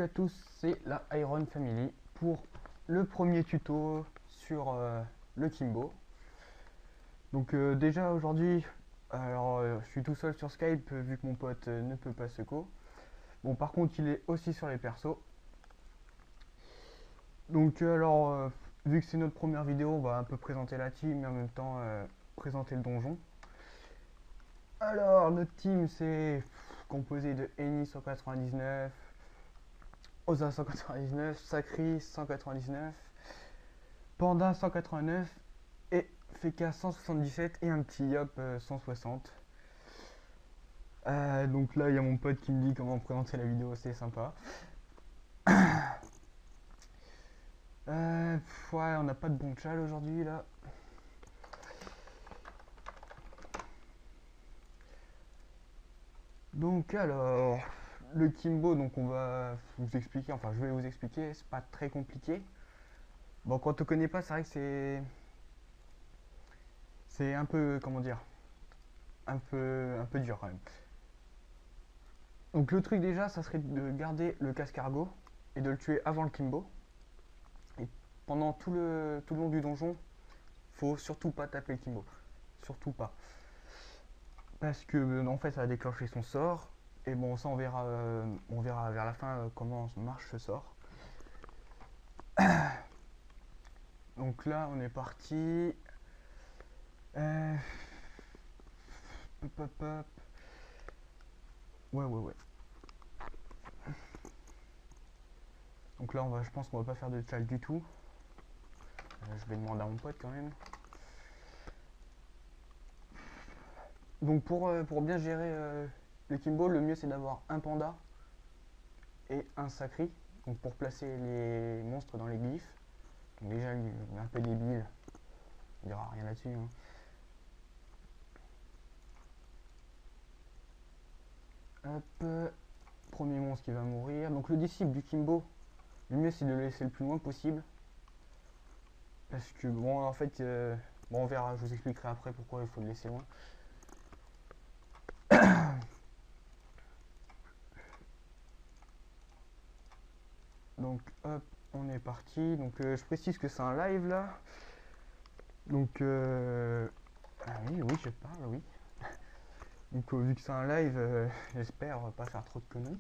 à tous, c'est la Iron Family pour le premier tuto sur le Kimbo. Donc déjà aujourd'hui, je suis tout seul sur Skype vu que mon pote ne peut pas se co. Bon par contre il est aussi sur les persos. Donc vu que c'est notre première vidéo, on va un peu présenter la team et en même temps présenter le donjon. Alors notre team c'est composé de Eni 199, Oza 199, Sakri 199, Panda 189 et Feka 177 et un petit Yop 160. Donc là il y a mon pote qui me dit comment présenter la vidéo, c'est sympa. Ouais, on n'a pas de bon chal aujourd'hui là. Donc alors, le Kimbo, donc on va vous expliquer, enfin je vais vous expliquer, c'est pas très compliqué. Bon, quand on connaît pas, c'est vrai que c'est un peu, comment dire, un peu dur quand même. Donc le truc déjà, ça serait de garder le cascargot et de le tuer avant le Kimbo. Et pendant tout le long du donjon, faut surtout pas taper le Kimbo. Surtout pas. Parce que en fait ça va déclencher son sort. Et bon ça on verra vers la fin comment marche ce sort. Donc là on est parti. Hop, hop, hop. Ouais. Donc là je pense qu'on va pas faire de chal du tout. Je vais demander à mon pote quand même. Donc pour bien gérer le Kimbo, le mieux c'est d'avoir un panda et un sacri. Donc pour placer les monstres dans les glyphes. Donc déjà il est un peu débile. Il n'y aura rien là-dessus. Hein. Hop. Premier monstre qui va mourir. Donc le disciple du Kimbo, le mieux c'est de le laisser le plus loin possible. Parce que bon en fait bon on verra, je vous expliquerai après pourquoi il faut le laisser loin. Donc hop, on est parti. Donc je précise que c'est un live là. Donc ah oui je parle, oui. Donc vu que c'est un live, j'espère pas faire trop de conneries.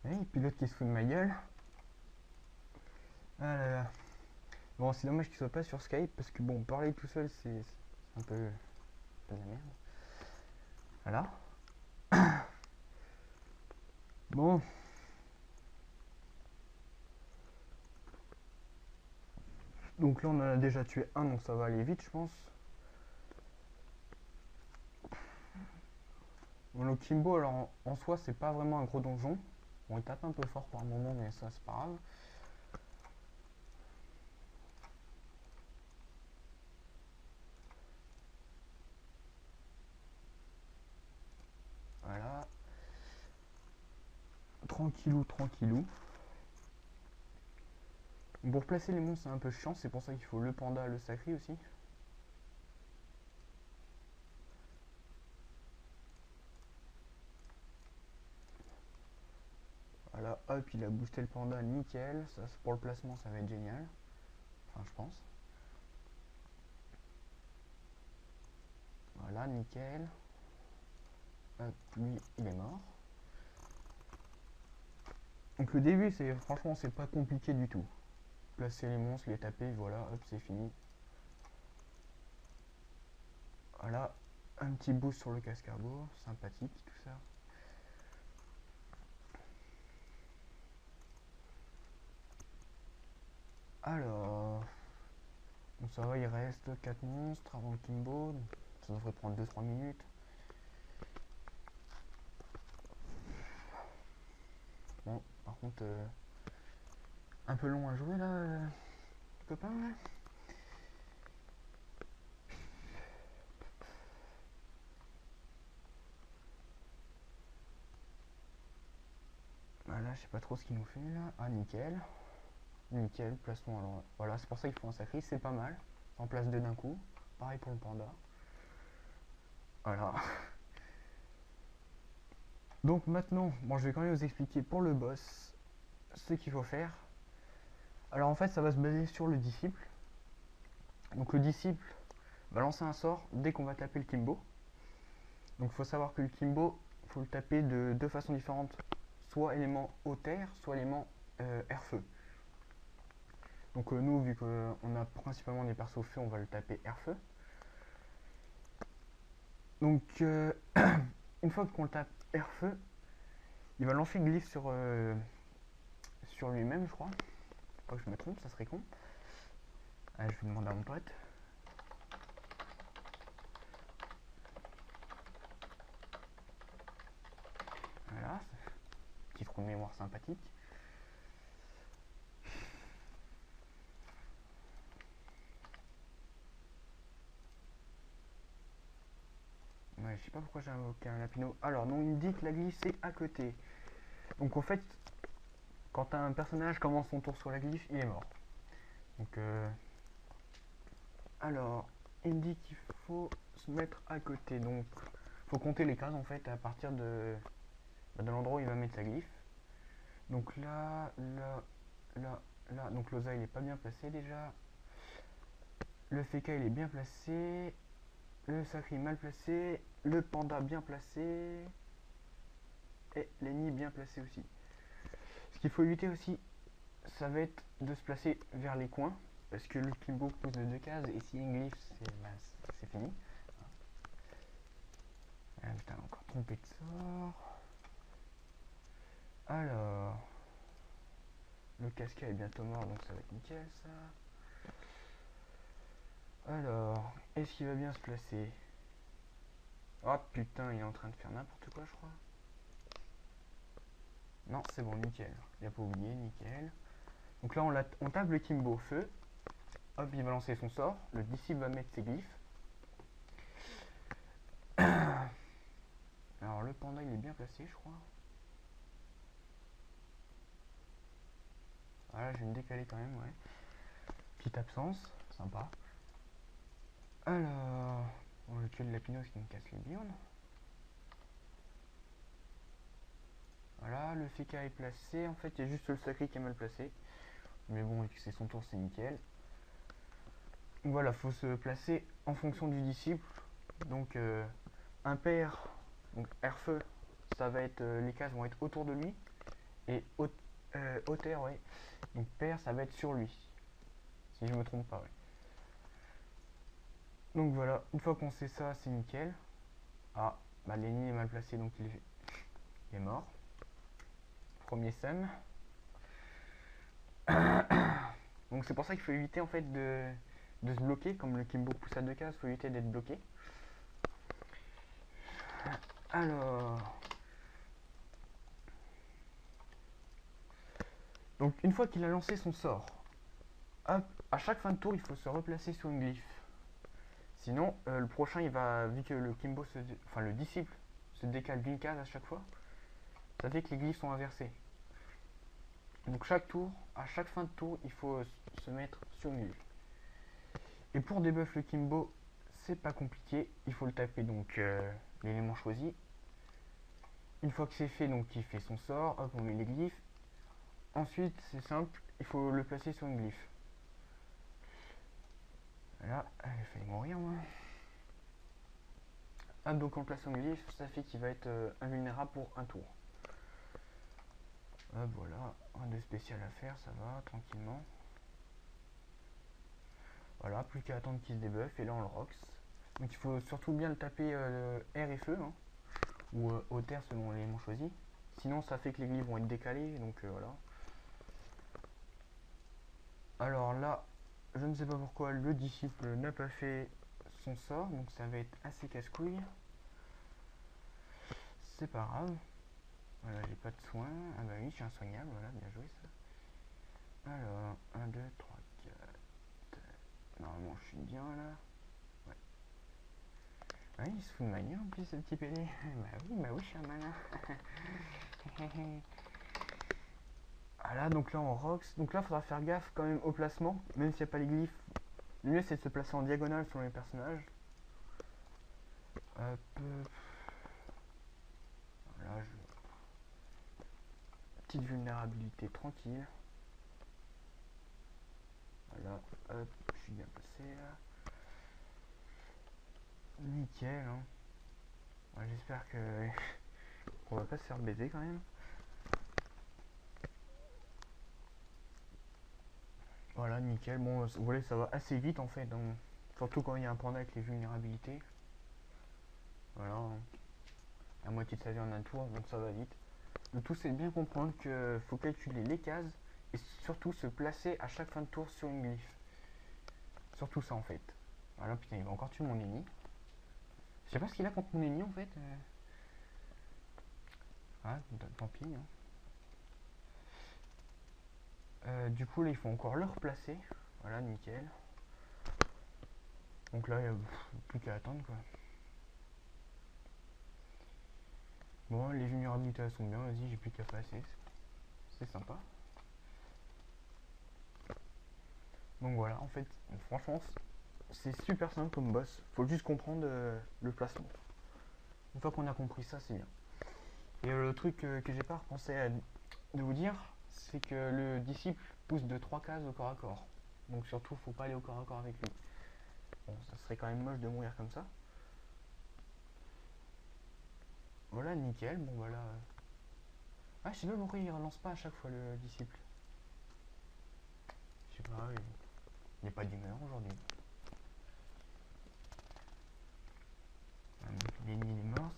Et pilote qui se fout de ma gueule. Ah là là. Bon c'est dommage qu'il soit pas sur Skype parce que bon parler tout seul c'est un peu de la merde. Voilà. Bon. Donc là on en a déjà tué un donc ça va aller vite je pense. Bon, le Kimbo alors en soi c'est pas vraiment un gros donjon. Bon il tape un peu fort par moment mais ça c'est pas grave. Voilà. Tranquillou. Pour placer les monstres c'est un peu chiant, c'est pour ça qu'il faut le panda, le sacri aussi. Voilà, hop, il a boosté le panda, nickel. Ça, pour le placement, ça va être génial. Enfin, je pense. Voilà, nickel. Hop, lui, il est mort. Donc le début, franchement, c'est pas compliqué du tout. Placer les monstres, les taper, voilà, hop, c'est fini. Voilà, un petit boost sur le cascargot, sympathique, tout ça. Alors, bon, ça va, il reste 4 monstres avant le Kimbo. Ça devrait prendre 2-3 minutes. Bon, par contre, un peu long à jouer là, copain là. Voilà, je sais pas trop ce qu'il nous fait là. Ah, nickel. Nickel, placement. Alors voilà, c'est pour ça qu'il faut un sacri, c'est pas mal. En place deux d'un coup. Pareil pour le panda. Voilà. Donc maintenant, bon, je vais quand même vous expliquer pour le boss ce qu'il faut faire. Alors en fait, ça va se baser sur le disciple. Donc le disciple va lancer un sort dès qu'on va taper le Kimbo. Donc il faut savoir que le Kimbo, il faut le taper de deux façons différentes. Soit élément eau-terre, soit élément air-feu. Donc nous, vu qu'on a principalement des persos feu, on va le taper air-feu. Donc une fois qu'on le tape air-feu, il va lancer glyphe sur lui-même, je crois. Faut pas que je me trompe, ça serait con. Ah, je vais demander à mon pote. Voilà, petit trou de mémoire sympathique. Ouais, je sais pas pourquoi j'ai invoqué un lapino. Alors non, il me dit que la glyphe c'est à côté. Donc en fait, quand un personnage commence son tour sur la glyphe, il est mort. Donc alors, il me dit qu'il faut se mettre à côté. Donc faut compter les cases en fait à partir de l'endroit où il va mettre sa glyphe. Donc là, là, là, là. Donc l'osa il est pas bien placé déjà. Le Feka il est bien placé. Le Sacri mal placé. Le Panda bien placé. Et l'Eni bien placé aussi. Ce qu'il faut éviter aussi, ça va être de se placer vers les coins. Parce que le Kimbo pousse de deux cases. Et si une glyphe, c'est fini. Ah putain, encore trompé de sort. Alors, le Casca est bientôt mort, donc ça va être nickel ça. Alors, est-ce qu'il va bien se placer? Oh putain, il est en train de faire n'importe quoi, je crois. Non, c'est bon, nickel. Il a pas oublié, nickel. Donc là, on tape le Kimbo au feu. Hop, il va lancer son sort. Le disciple va mettre ses glyphes. Alors, le panda, il est bien placé, je crois. Voilà, je vais me décaler quand même, ouais. Petite absence, sympa. Alors, on va tuer le lapinos qui me casse les burnes. Voilà, le Feka est placé. En fait, il y a juste le Sacré qui est mal placé. Mais bon, c'est son tour, c'est nickel. Donc voilà, faut se placer en fonction du disciple. Donc, impair, donc air-feu, ça va être, les cases vont être autour de lui. Et hauteur, ouais. Donc, pair, ça va être sur lui. Si je me trompe pas, ouais. Donc voilà, une fois qu'on sait ça, c'est nickel. Ah, bah Lenny est mal placé, donc il est mort. Premier sum. Donc c'est pour ça qu'il faut éviter en fait de se bloquer, comme le Kimbo pousse à deux cases, il faut éviter d'être bloqué. Alors, donc une fois qu'il a lancé son sort, hop, à chaque fin de tour, il faut se replacer sur une glyphe. Sinon, le prochain, il va, vu que le Kimbo, enfin le disciple, se décale d'une case à chaque fois, ça fait que les glyphes sont inversées. Donc chaque tour, à chaque fin de tour, il faut se mettre sur une glyphe. Et pour debuff le Kimbo, c'est pas compliqué, il faut le taper donc l'élément choisi. Une fois que c'est fait, donc il fait son sort, hop, on met les glyphes. Ensuite, c'est simple, il faut le placer sur une glyphe. Là, il fallait mourir moi. Hop, donc on le place sur une glyphe, ça fait qu'il va être invulnérable pour un tour. Hop, voilà, rien de spécial à faire, ça va, tranquillement. Voilà, plus qu'à attendre qu'il se débuffe, et là on le rox. Donc il faut surtout bien le taper air et feu, hein, ou au terre selon l'élément choisi. Sinon ça fait que les glyphes vont être décalés, donc voilà. Alors là, je ne sais pas pourquoi le disciple n'a pas fait son sort, donc ça va être assez casse-couille. C'est pas grave. Voilà, j'ai pas de soins. Ah bah oui, je suis insoignable, voilà, bien joué ça. Alors, 1, 2, 3, 4. Normalement, je suis bien là. Ouais. Ah, il se fout de ma gueule en plus, ce petit PD. Bah oui, je suis un malin. Ah là, donc là, on rox. Donc là, il faudra faire gaffe quand même au placement, même s'il n'y a pas les glyphes. Le mieux, c'est de se placer en diagonale selon les personnages. Hop. Là, petite vulnérabilité tranquille. Voilà, hop, je suis bien passé là. Nickel, hein. Ouais, j'espère que on va pas se faire baiser quand même. Voilà, nickel. Bon, vous voyez, ça va assez vite en fait, donc, surtout quand il y a un panda avec les vulnérabilités. Voilà, hein. La moitié de sa vie en un tour, donc ça va vite. Le tout, c'est de bien comprendre que faut calculer les cases et surtout se placer à chaque fin de tour sur une glyphe. Surtout ça en fait. Voilà, putain, il va encore tuer mon ennemi. Je sais pas ce qu'il a contre mon ennemi en fait. Ah, tant pis. Hein. Du coup, là, il faut encore le replacer. Voilà, nickel. Donc là, il n'y a plus qu'à attendre quoi. Bon, les vulnérabilités elles sont bien, vas-y, j'ai plus qu'à passer. C'est sympa. Donc voilà, en fait, franchement, c'est super simple comme boss. Faut juste comprendre le placement. Une fois qu'on a compris ça, c'est bien. Et le truc que j'ai pas repensé de vous dire, c'est que le disciple pousse de 3 cases au corps à corps. Donc surtout, faut pas aller au corps à corps avec lui. Bon, ça serait quand même moche de mourir comme ça. Voilà, nickel. Bon, voilà. Ah, je sais pas pourquoi il relance pas à chaque fois le disciple. Je sais pas, il n'est pas d'humeur aujourd'hui. L'ennemi est mort.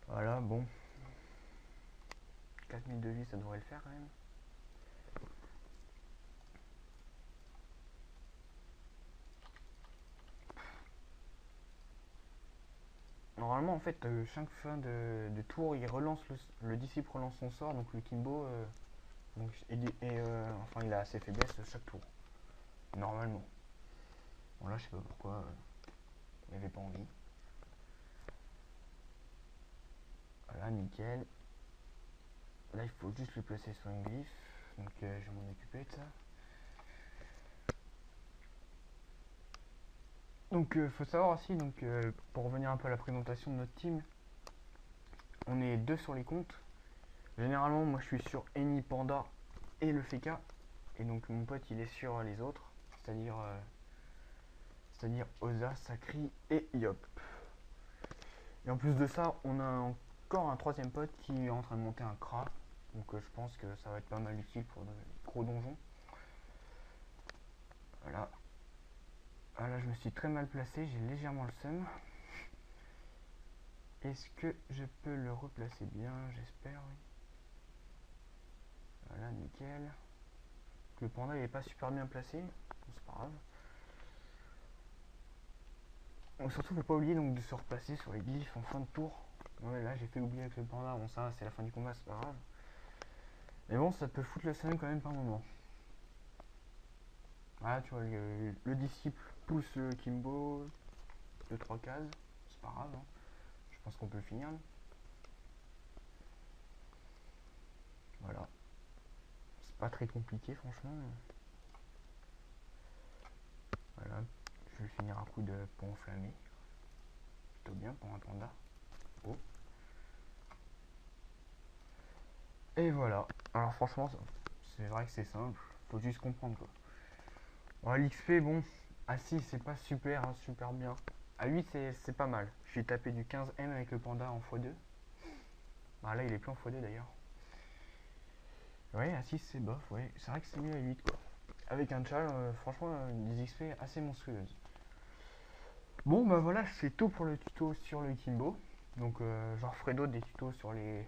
Voilà, bon. 4000 de vie, ça devrait le faire quand même. Normalement, en fait, chaque fin de tour, il relance le disciple relance son sort, donc le Kimbo, donc, enfin, il a ses faiblesses chaque tour. Normalement. Bon, là, je sais pas pourquoi il avait pas envie. Voilà, nickel. Là, il faut juste le placer sur une glyphe, donc je vais m'en occuper de ça. Donc, faut savoir aussi, donc, pour revenir un peu à la présentation de notre team, on est deux sur les comptes. Généralement, moi, je suis sur Eni, Panda et le Feka. Et donc, mon pote, il est sur les autres, c'est-à-dire Oza, Sakri et Yop. Et en plus de ça, on a encore un troisième pote qui est en train de monter un Kra. Donc, je pense que ça va être pas mal utile pour de gros donjons. Voilà. Ah là, je me suis très mal placé, j'ai légèrement le seum. Est-ce que je peux le replacer bien? J'espère, oui. Voilà, nickel. Le panda il est pas super bien placé, c'est pas grave. Donc surtout faut pas oublier donc de se replacer sur les glyphes en fin de tour. Ouais, là j'ai fait oublier avec le panda, bon ça c'est la fin du combat, c'est pas grave. Mais bon, ça peut foutre le seum quand même par moment. Voilà, tu vois, le disciple pousse le Kimbo de 3 cases, c'est pas grave, hein. Je pense qu'on peut le finir. Voilà. C'est pas très compliqué franchement. Voilà, je vais finir un coup de pont enflammé. Plutôt bien pour un panda. Oh. Et voilà. Alors franchement, c'est vrai que c'est simple. Faut juste comprendre quoi. Bon, l'XP, bon, à 6 c'est pas super, hein, super bien. À 8 c'est pas mal. J'ai tapé du 15M avec le panda en x2. Bah là il est plus en x2 d'ailleurs. Ouais, à 6 c'est bof, ouais. C'est vrai que c'est mieux à 8 quoi. Avec un chal, franchement, des XP assez monstrueuses. Bon bah voilà, c'est tout pour le tuto sur le Kimbo. Donc j'en referai d'autres des tutos sur les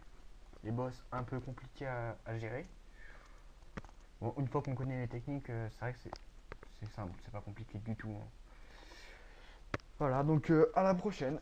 boss un peu compliqués à gérer. Bon, une fois qu'on connaît les techniques, c'est vrai que c'est simple, c'est pas compliqué du tout. Hein. Voilà, donc à la prochaine.